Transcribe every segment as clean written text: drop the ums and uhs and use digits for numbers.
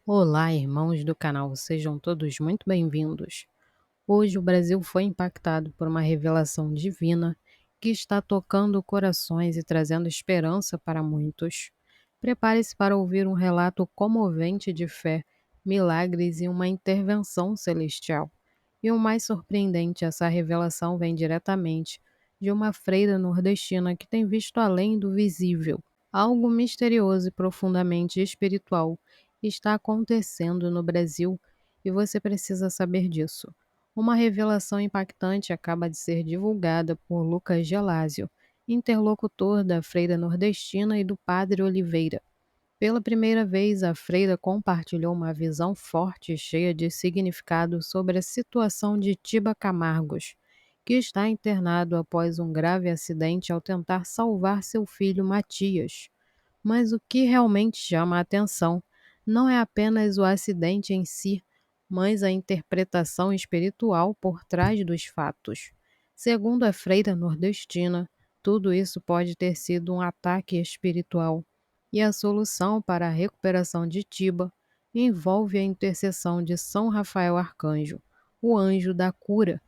Olá, irmãos do canal, sejam todos muito bem-vindos. Hoje o Brasil foi impactado por uma revelação divina que está tocando corações e trazendo esperança para muitos. Prepare-se para ouvir um relato comovente de fé, milagres e uma intervenção celestial. E o mais surpreendente, essa revelação vem diretamente de uma freira nordestina que tem visto além do visível. Algo misterioso e profundamente espiritual está acontecendo no Brasil e você precisa saber disso. Uma revelação impactante acaba de ser divulgada por Lucas Gelásio, interlocutor da freira nordestina e do padre Oliveira. Pela primeira vez, a freira compartilhou uma visão forte e cheia de significado sobre a situação de Tiba Camargos, que está internado após um grave acidente ao tentar salvar seu filho Matias. Mas o que realmente chama a atenção não é apenas o acidente em si, mas a interpretação espiritual por trás dos fatos. Segundo a freira nordestina, tudo isso pode ter sido um ataque espiritual, e a solução para a recuperação de Tiba envolve a intercessão de São Rafael Arcanjo, o anjo da cura.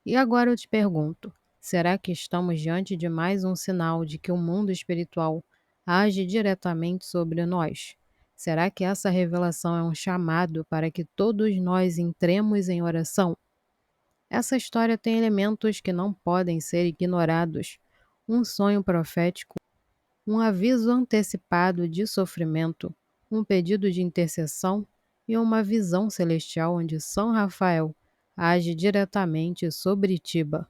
E agora eu te pergunto: será que estamos diante de mais um sinal de que o mundo espiritual age diretamente sobre nós? Será que essa revelação é um chamado para que todos nós entremos em oração? Essa história tem elementos que não podem ser ignorados. Um sonho profético, um aviso antecipado de sofrimento, um pedido de intercessão e uma visão celestial onde São Rafael age diretamente sobre Tiba.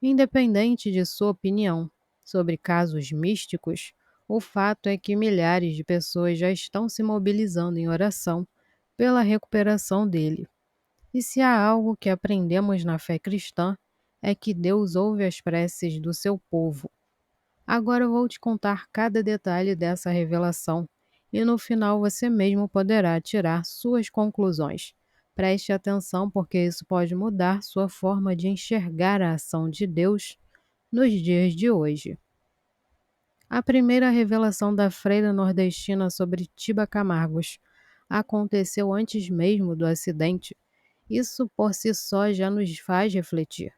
Independente de sua opinião sobre casos místicos, o fato é que milhares de pessoas já estão se mobilizando em oração pela recuperação dele. E se há algo que aprendemos na fé cristã, é que Deus ouve as preces do seu povo. Agora eu vou te contar cada detalhe dessa revelação e no final você mesmo poderá tirar suas conclusões. Preste atenção, porque isso pode mudar sua forma de enxergar a ação de Deus nos dias de hoje. A primeira revelação da freira nordestina sobre Tiba Camargos aconteceu antes mesmo do acidente. Isso por si só já nos faz refletir.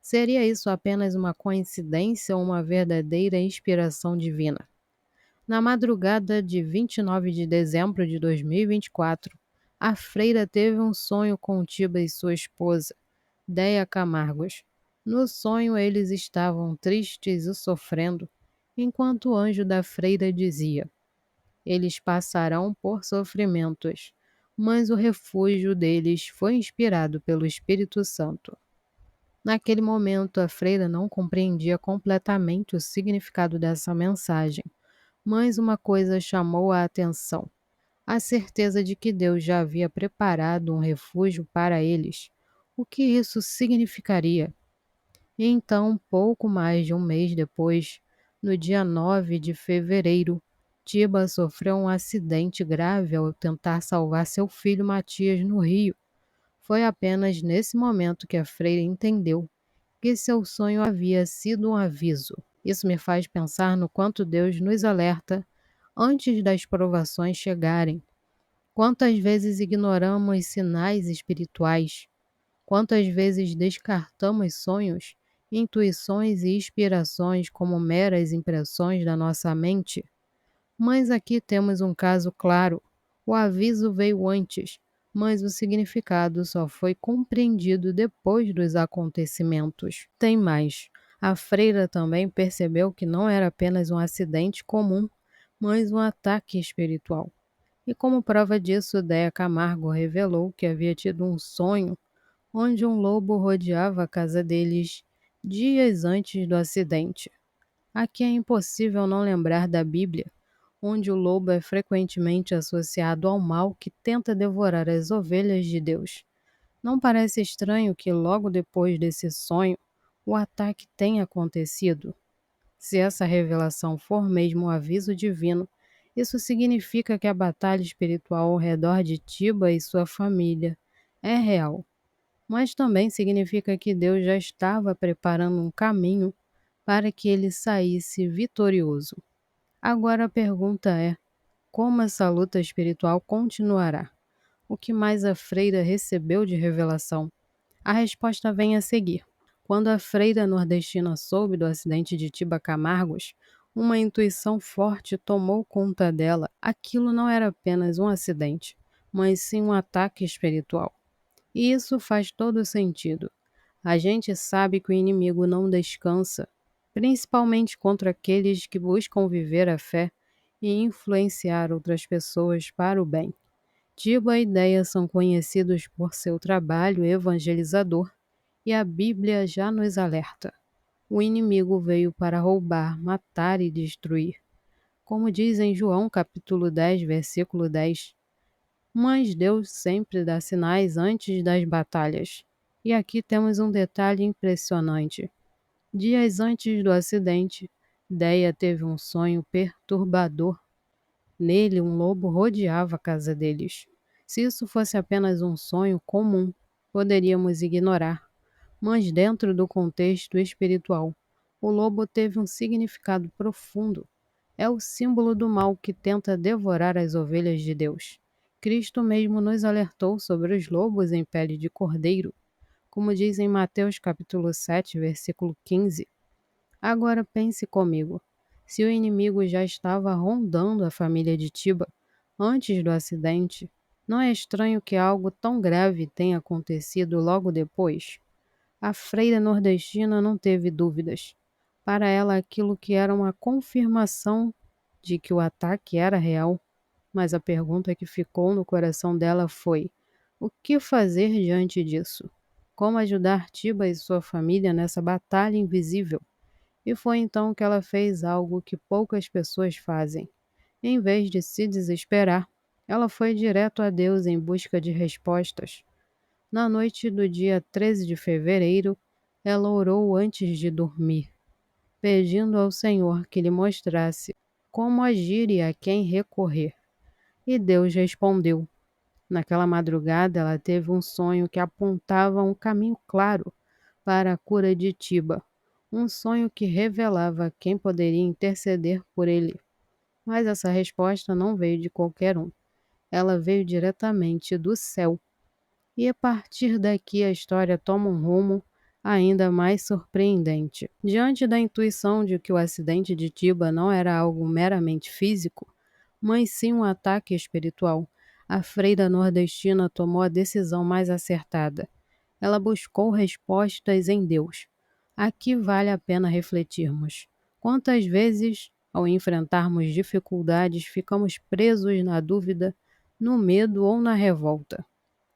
Seria isso apenas uma coincidência ou uma verdadeira inspiração divina? Na madrugada de 29 de dezembro de 2024, a freira teve um sonho com Tiba e sua esposa, Deia Camargos. No sonho, eles estavam tristes e sofrendo, enquanto o anjo da freira dizia: eles passarão por sofrimentos, mas o refúgio deles foi inspirado pelo Espírito Santo. Naquele momento, a freira não compreendia completamente o significado dessa mensagem, mas uma coisa chamou a atenção: a certeza de que Deus já havia preparado um refúgio para eles. O que isso significaria? E então, pouco mais de um mês depois, no dia 9 de fevereiro, Tiba sofreu um acidente grave ao tentar salvar seu filho Matias no rio. Foi apenas nesse momento que a freira entendeu que seu sonho havia sido um aviso. Isso me faz pensar no quanto Deus nos alerta antes das provações chegarem. Quantas vezes ignoramos sinais espirituais? Quantas vezes descartamos sonhos, intuições e inspirações como meras impressões da nossa mente? Mas aqui temos um caso claro. O aviso veio antes, mas o significado só foi compreendido depois dos acontecimentos. Tem mais. A freira também percebeu que não era apenas um acidente comum, mas um ataque espiritual. E como prova disso, Déia Camargo revelou que havia tido um sonho onde um lobo rodeava a casa deles dias antes do acidente. Aqui é impossível não lembrar da Bíblia, onde o lobo é frequentemente associado ao mal que tenta devorar as ovelhas de Deus. Não parece estranho que logo depois desse sonho, o ataque tenha acontecido? Se essa revelação for mesmo um aviso divino, isso significa que a batalha espiritual ao redor de Tiba e sua família é real. Mas também significa que Deus já estava preparando um caminho para que ele saísse vitorioso. Agora a pergunta é: como essa luta espiritual continuará? O que mais a freira recebeu de revelação? A resposta vem a seguir. Quando a freira nordestina soube do acidente de Tiba Camargos, uma intuição forte tomou conta dela. Aquilo não era apenas um acidente, mas sim um ataque espiritual. E isso faz todo sentido. A gente sabe que o inimigo não descansa, principalmente contra aqueles que buscam viver a fé e influenciar outras pessoas para o bem. Tiba e Ideia são conhecidos por seu trabalho evangelizador e a Bíblia já nos alerta. O inimigo veio para roubar, matar e destruir. Como diz em João capítulo 10, versículo 10. Mas Deus sempre dá sinais antes das batalhas. E aqui temos um detalhe impressionante. Dias antes do acidente, Deia teve um sonho perturbador. Nele, um lobo rodeava a casa deles. Se isso fosse apenas um sonho comum, poderíamos ignorar. Mas dentro do contexto espiritual, o lobo teve um significado profundo. É o símbolo do mal que tenta devorar as ovelhas de Deus. Cristo mesmo nos alertou sobre os lobos em pele de cordeiro, como diz em Mateus capítulo 7, versículo 15. Agora pense comigo. Se o inimigo já estava rondando a família de Tiba antes do acidente, não é estranho que algo tão grave tenha acontecido logo depois? A freira nordestina não teve dúvidas. Para ela, aquilo que era uma confirmação de que o ataque era real, mas a pergunta que ficou no coração dela foi: o que fazer diante disso? Como ajudar Tiba e sua família nessa batalha invisível? E foi então que ela fez algo que poucas pessoas fazem. Em vez de se desesperar, ela foi direto a Deus em busca de respostas. Na noite do dia 13 de fevereiro, ela orou antes de dormir, pedindo ao Senhor que lhe mostrasse como agir e a quem recorrer. E Deus respondeu. Naquela madrugada, ela teve um sonho que apontava um caminho claro para a cura de Tiba, um sonho que revelava quem poderia interceder por ele. Mas essa resposta não veio de qualquer um. Ela veio diretamente do céu. E a partir daqui a história toma um rumo ainda mais surpreendente. Diante da intuição de que o acidente de Tiba não era algo meramente físico, mas sim um ataque espiritual, a freira nordestina tomou a decisão mais acertada. Ela buscou respostas em Deus. Aqui vale a pena refletirmos. Quantas vezes, ao enfrentarmos dificuldades, ficamos presos na dúvida, no medo ou na revolta?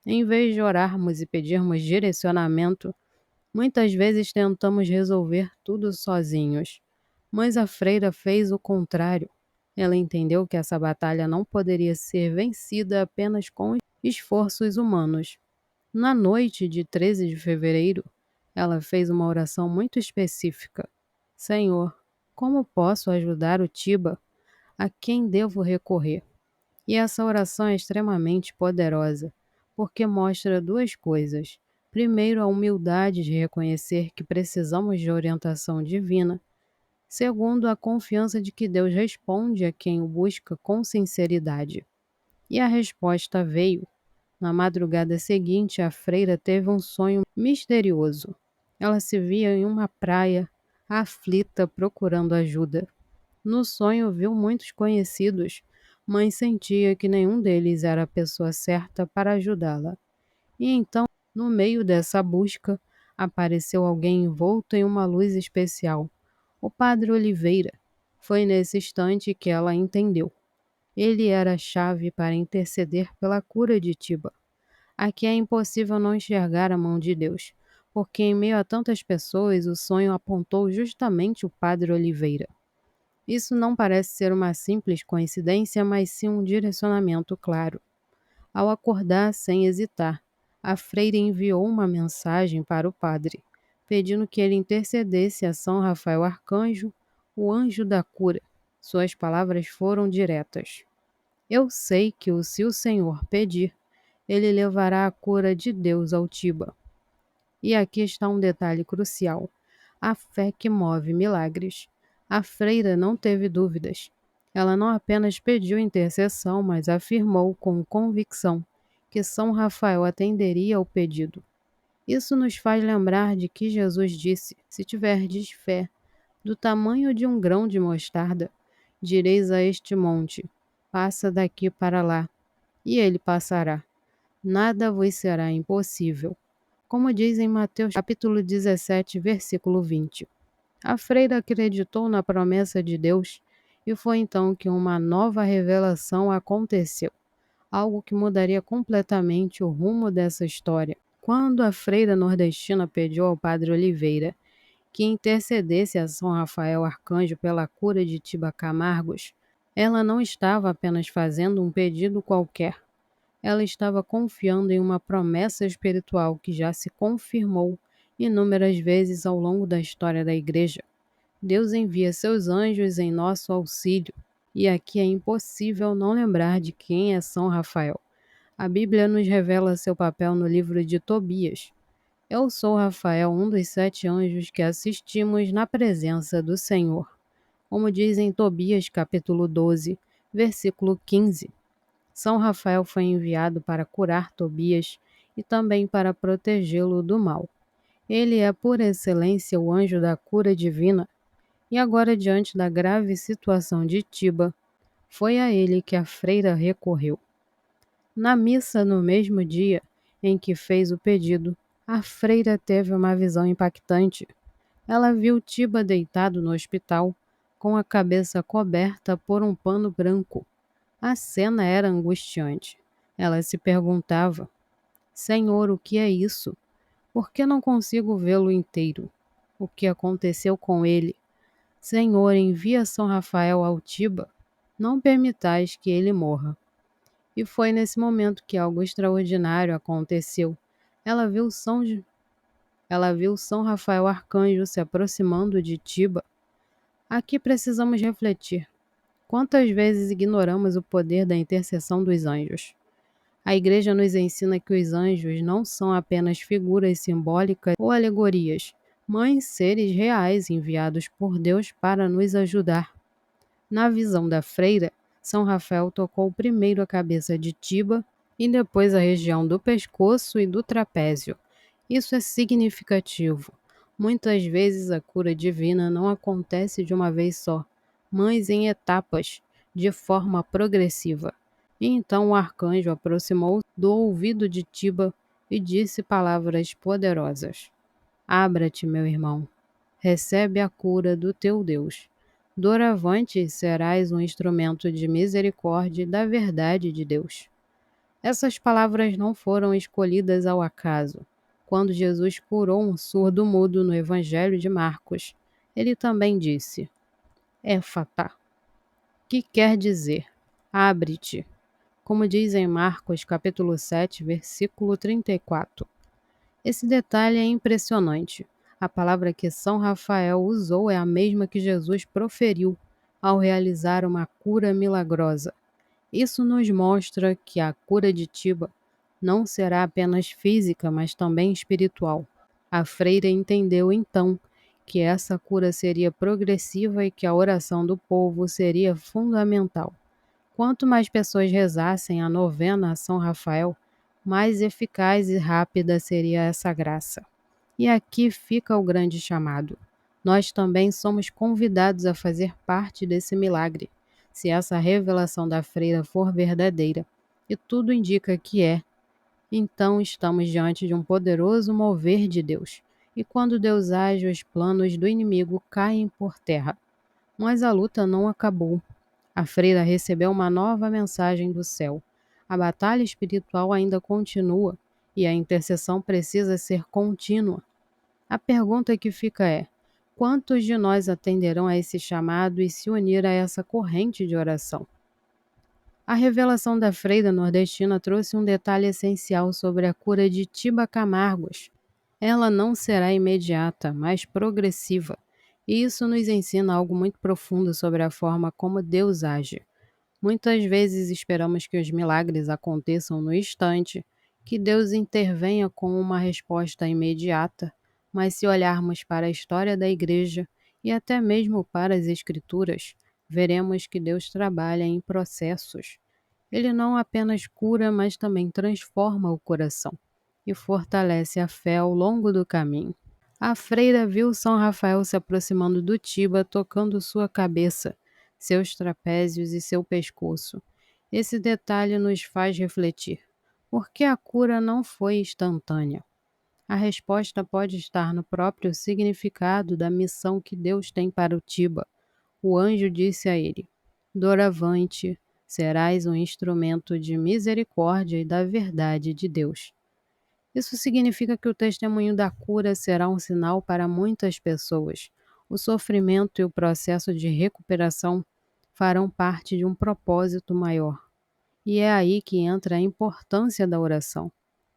Em vez de orarmos e pedirmos direcionamento, muitas vezes tentamos resolver tudo sozinhos. Mas a freira fez o contrário. Ela entendeu que essa batalha não poderia ser vencida apenas com esforços humanos. Na noite de 13 de fevereiro, ela fez uma oração muito específica. Senhor, como posso ajudar o Tiba? A quem devo recorrer? E essa oração é extremamente poderosa, porque mostra duas coisas. Primeiro, a humildade de reconhecer que precisamos de orientação divina. Segundo, a confiança de que Deus responde a quem o busca com sinceridade. E a resposta veio. Na madrugada seguinte, a freira teve um sonho misterioso. Ela se via em uma praia, aflita, procurando ajuda. No sonho, viu muitos conhecidos, mas sentia que nenhum deles era a pessoa certa para ajudá-la. E então, no meio dessa busca, apareceu alguém envolto em uma luz especial. O padre Oliveira. Foi nesse instante que ela entendeu. Ele era a chave para interceder pela cura de Tiba. Aqui é impossível não enxergar a mão de Deus, porque em meio a tantas pessoas o sonho apontou justamente o padre Oliveira. Isso não parece ser uma simples coincidência, mas sim um direcionamento claro. Ao acordar sem hesitar, a freira enviou uma mensagem para o padre, pedindo que ele intercedesse a São Rafael Arcanjo, o anjo da cura. Suas palavras foram diretas. Eu sei que se o Senhor pedir, ele levará a cura de Deus ao Tiba. E aqui está um detalhe crucial: a fé que move milagres. A freira não teve dúvidas. Ela não apenas pediu intercessão, mas afirmou com convicção que São Rafael atenderia ao pedido. Isso nos faz lembrar de que Jesus disse: se tiverdes fé do tamanho de um grão de mostarda, direis a este monte: passa daqui para lá, e ele passará. Nada vos será impossível. Como diz em Mateus capítulo 17, versículo 20. A freira acreditou na promessa de Deus e foi então que uma nova revelação aconteceu, algo que mudaria completamente o rumo dessa história. Quando a freira nordestina pediu ao padre Oliveira que intercedesse a São Rafael Arcanjo pela cura de Tiba Camargos, ela não estava apenas fazendo um pedido qualquer. Ela estava confiando em uma promessa espiritual que já se confirmou inúmeras vezes ao longo da história da Igreja. Deus envia seus anjos em nosso auxílio, e aqui é impossível não lembrar de quem é São Rafael. A Bíblia nos revela seu papel no livro de Tobias. Eu sou Rafael, um dos 7 anjos que assistimos na presença do Senhor. Como diz em Tobias capítulo 12, versículo 15. São Rafael foi enviado para curar Tobias e também para protegê-lo do mal. Ele é por excelência o anjo da cura divina, e agora, diante da grave situação de Tiba, foi a ele que a freira recorreu. Na missa, no mesmo dia em que fez o pedido, a freira teve uma visão impactante. Ela viu Tiba deitado no hospital, com a cabeça coberta por um pano branco. A cena era angustiante. Ela se perguntava: Senhor, o que é isso? Por que não consigo vê-lo inteiro? O que aconteceu com ele? Senhor, envia São Rafael ao Tiba. Não permitais que ele morra. E foi nesse momento que algo extraordinário aconteceu. Ela viu São Rafael Arcanjo se aproximando de Tiba. Aqui precisamos refletir. Quantas vezes ignoramos o poder da intercessão dos anjos? A Igreja nos ensina que os anjos não são apenas figuras simbólicas ou alegorias, mas seres reais enviados por Deus para nos ajudar. Na visão da freira, São Rafael tocou primeiro a cabeça de Tiba e depois a região do pescoço e do trapézio. Isso é significativo. Muitas vezes a cura divina não acontece de uma vez só, mas em etapas, de forma progressiva. E então o arcanjo aproximou do ouvido de Tiba e disse palavras poderosas: Abra-te, meu irmão, recebe a cura do teu Deus. Doravante serás um instrumento de misericórdia e da verdade de Deus. Essas palavras não foram escolhidas ao acaso. Quando Jesus curou um surdo-mudo no Evangelho de Marcos, ele também disse: Éfata, que quer dizer, abre-te, como diz em Marcos capítulo 7, versículo 34. Esse detalhe é impressionante. A palavra que São Rafael usou é a mesma que Jesus proferiu ao realizar uma cura milagrosa. Isso nos mostra que a cura de Tiba não será apenas física, mas também espiritual. A freira entendeu então que essa cura seria progressiva e que a oração do povo seria fundamental. Quanto mais pessoas rezassem a novena a São Rafael, mais eficaz e rápida seria essa graça. E aqui fica o grande chamado. Nós também somos convidados a fazer parte desse milagre, se essa revelação da freira for verdadeira, e tudo indica que é. Então estamos diante de um poderoso mover de Deus, e quando Deus age, os planos do inimigo caem por terra. Mas a luta não acabou. A freira recebeu uma nova mensagem do céu. A batalha espiritual ainda continua e a intercessão precisa ser contínua. A pergunta que fica é: quantos de nós atenderão a esse chamado e se unir a essa corrente de oração? A revelação da freira nordestina trouxe um detalhe essencial sobre a cura de Tiba Camargos. Ela não será imediata, mas progressiva. E isso nos ensina algo muito profundo sobre a forma como Deus age. Muitas vezes esperamos que os milagres aconteçam no instante, que Deus intervenha com uma resposta imediata, mas se olharmos para a história da Igreja e até mesmo para as Escrituras, veremos que Deus trabalha em processos. Ele não apenas cura, mas também transforma o coração e fortalece a fé ao longo do caminho. A freira viu São Rafael se aproximando do Tiba, tocando sua cabeça, seus trapézios e seu pescoço. Esse detalhe nos faz refletir. Por que a cura não foi instantânea? A resposta pode estar no próprio significado da missão que Deus tem para o Tiba. O anjo disse a ele: Doravante serás um instrumento de misericórdia e da verdade de Deus. Isso significa que o testemunho da cura será um sinal para muitas pessoas. O sofrimento e o processo de recuperação farão parte de um propósito maior. E é aí que entra a importância da oração.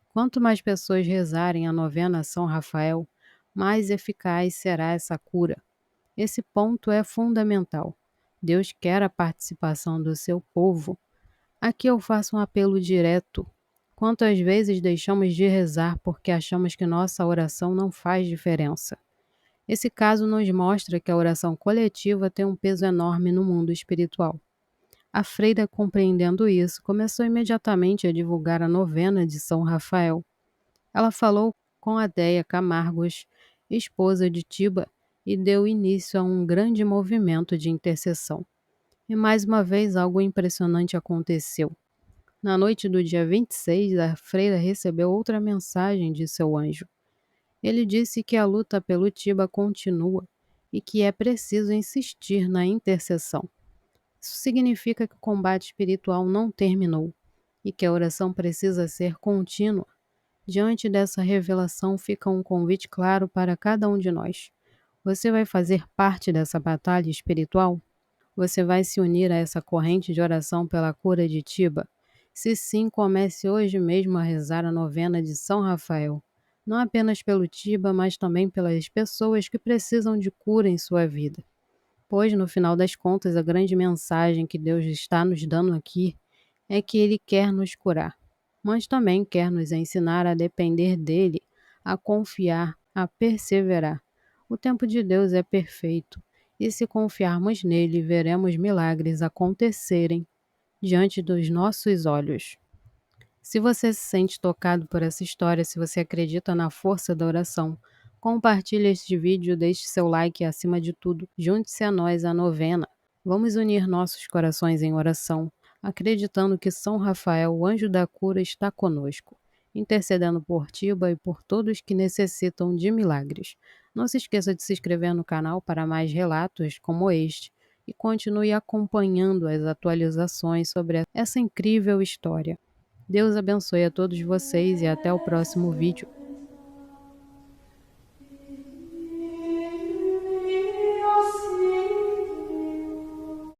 Quanto mais pessoas rezarem a novena a São Rafael, mais eficaz será essa cura. Esse ponto é fundamental. Deus quer a participação do seu povo. Aqui eu faço um apelo direto. Quantas vezes deixamos de rezar porque achamos que nossa oração não faz diferença? Esse caso nos mostra que a oração coletiva tem um peso enorme no mundo espiritual. A freira, compreendendo isso, começou imediatamente a divulgar a novena de São Rafael. Ela falou com Adéia Camargos, esposa de Tiba, e deu início a um grande movimento de intercessão. E mais uma vez algo impressionante aconteceu. Na noite do dia 26, a freira recebeu outra mensagem de seu anjo. Ele disse que a luta pelo Tiba continua e que é preciso insistir na intercessão. Isso significa que o combate espiritual não terminou e que a oração precisa ser contínua. Diante dessa revelação fica um convite claro para cada um de nós. Você vai fazer parte dessa batalha espiritual? Você vai se unir a essa corrente de oração pela cura de Tiba? Se sim, comece hoje mesmo a rezar a novena de São Rafael. Não apenas pelo Tiba, mas também pelas pessoas que precisam de cura em sua vida. Pois, no final das contas, a grande mensagem que Deus está nos dando aqui é que Ele quer nos curar, mas também quer nos ensinar a depender dEle, a confiar, a perseverar. O tempo de Deus é perfeito, e se confiarmos nele, veremos milagres acontecerem diante dos nossos olhos. Se você se sente tocado por essa história, se você acredita na força da oração, compartilhe este vídeo, deixe seu like e, acima de tudo, junte-se a nós à novena. Vamos unir nossos corações em oração, acreditando que São Rafael, o anjo da cura, está conosco, intercedendo por Tiba e por todos que necessitam de milagres. Não se esqueça de se inscrever no canal para mais relatos como este e continue acompanhando as atualizações sobre essa incrível história. Deus abençoe a todos vocês e até o próximo vídeo.